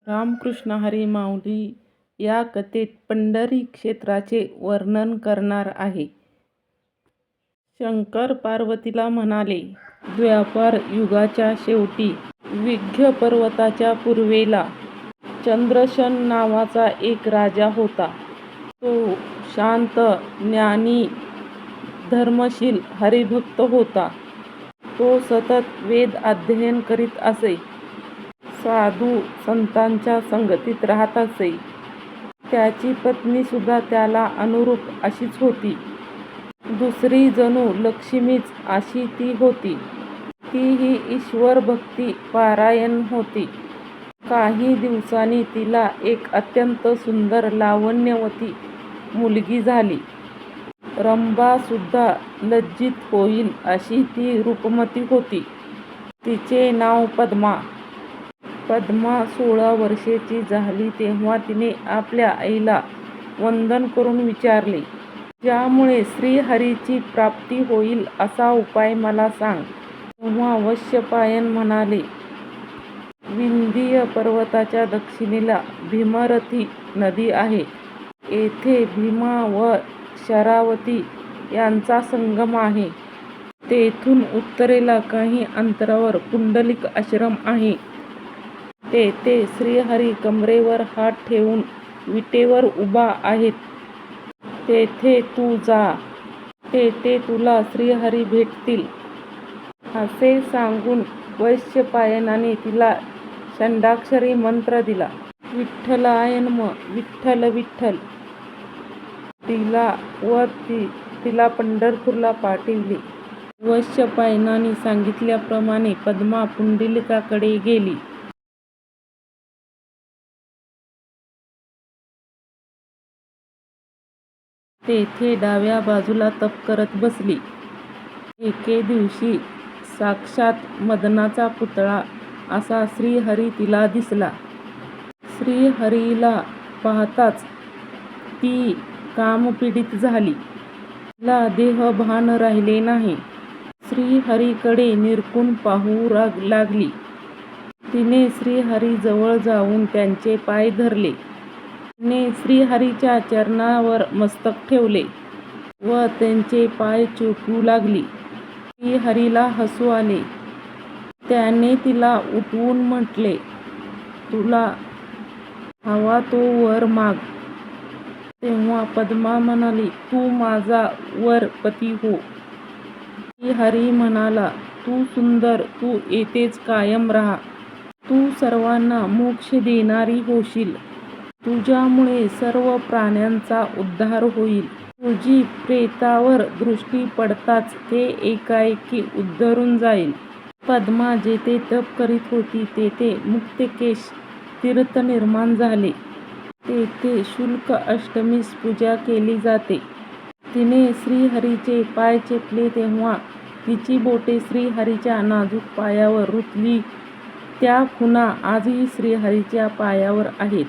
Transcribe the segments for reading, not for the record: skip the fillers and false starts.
रामकृष्ण हरी माऊली या कथेत पंढरी क्षेत्राचे वर्णन करणार आहे. शंकर पार्वतीला म्हणाले, द्वापार युगाच्या शेवटी विंध्य पर्वताच्या पूर्वेला चंद्रशन नावाचा एक राजा होता. तो शांत, ज्ञानी, धर्मशील हरिभक्त होता. तो सतत वेद अध्ययन करीत असे. साधू संतांच्या संगतीत राहत असे. त्याची पत्नी सुद्धा त्याला अनुरूप अशीच होती. दुसरी जणू लक्ष्मीच अशी ती होती. तीही ईश्वरभक्ती पारायण होती. काही दिवसांनी तिला एक अत्यंत सुंदर लावण्यवती मुलगी झाली. रंभा सुद्धा लज्जित होईल अशी ती रूपवती होती. तिचे नाव पद्मा. पद्मा 16 वर्षांची झाली तेव्हा तिने आपल्या आईला वंदन करून विचारले, ज्यामुळे श्रीहरीची प्राप्ती होईल असा उपाय मला सांग. तेव्हा वैशंपायन म्हणाले, विंध्य पर्वताच्या दक्षिणेला भीमरथी नदी आहे. येथे भीमा व शरावती यांचा संगम आहे. तेथून उत्तरेला काही अंतरावर पुंडलिक आश्रम आहे. तेथे श्रीहरी कमरेवर हात ठेवून विटेवर उभा आहेत. तेथे तू जा. तेथे तुला श्रीहरी भेटतील. असे सांगून वैशंपायनाने तिला षडाक्षरी मंत्र दिला. विठ्ठलाय नमः. विठ्ठल विठ्ठल दिला व तिला पंढरपूरला पाठविले. वैशंपायनाने सांगितल्याप्रमाणे पद्मा पुंडलिकाकडे गेली. तेथे डाव्या बाजूला तप करत बसली. एके दिवशी साक्षात मदनाचा पुतळा असा श्रीहरी तिला दिसला. श्रीहरीला पाहताच ती कामपीडित झाली. तिला देहभान राहिले नाही. श्रीहरीकडे निरखून पाहू लागली. तिने श्रीहरीजवळ जाऊन त्यांचे पाय धरले. तिने श्रीहरीच्या चरणावर मस्तक ठेवले व त्यांचे पाय चुंबू लागली. श्रीहरीला हसू आले. त्याने तिला उठवून म्हटले, तुला हवा तो वर माग. तेव्हा पद्मा म्हणाली, तू माझा वर पती हो. श्रीहरी म्हणाला, तू सुंदर, तू येथेच कायम राहा. तू सर्वांना मोक्ष देणारी होशील. तुझ्यामुळे सर्व प्राण्यांचा उद्धार होईल. तुझी प्रेतावर दृष्टी पडताच ते एकाएकी उद्भरून जाईल. पद्मा जेथे तप करीत होती तेथे मुक्तेकेश तीर्थ निर्माण झाले. तेथे शुक्ल अष्टमीस पूजा केली जाते. तिने श्रीहरीचे पाय चेपले तेव्हा तिची बोटे श्रीहरीच्या नाजूक पायावर रुतली. त्या खुणा आजही श्रीहरीच्या पायावर आहेत.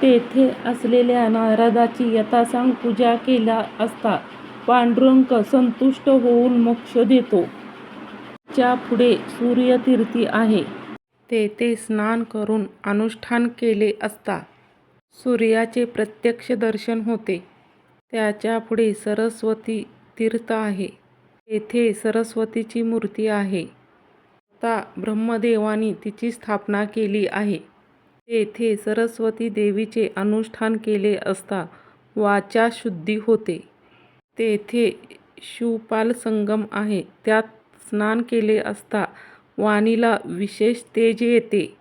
तेथे असलेल्या नारदाची यथासांग पूजा केली असता पांडुरंग संतुष्ट होऊन मोक्ष देतो. च्या पुढे सूर्यतीर्थी आहे. तेथे स्नान करून अनुष्ठान केले असता सूर्याचे प्रत्यक्ष दर्शन होते. त्याच्या पुढे सरस्वती तीर्थ आहे. तेथे सरस्वतीची मूर्ती आहे. स्वतः ब्रह्मदेवाने तिची स्थापना केली आहे. तेथे सरस्वती देवीचे अनुष्ठान केले असता वाचा शुद्धी होते. तेथे शिवपाल संगम आहे. त्यात स्नान केले असता वाणीला विशेष तेज येते.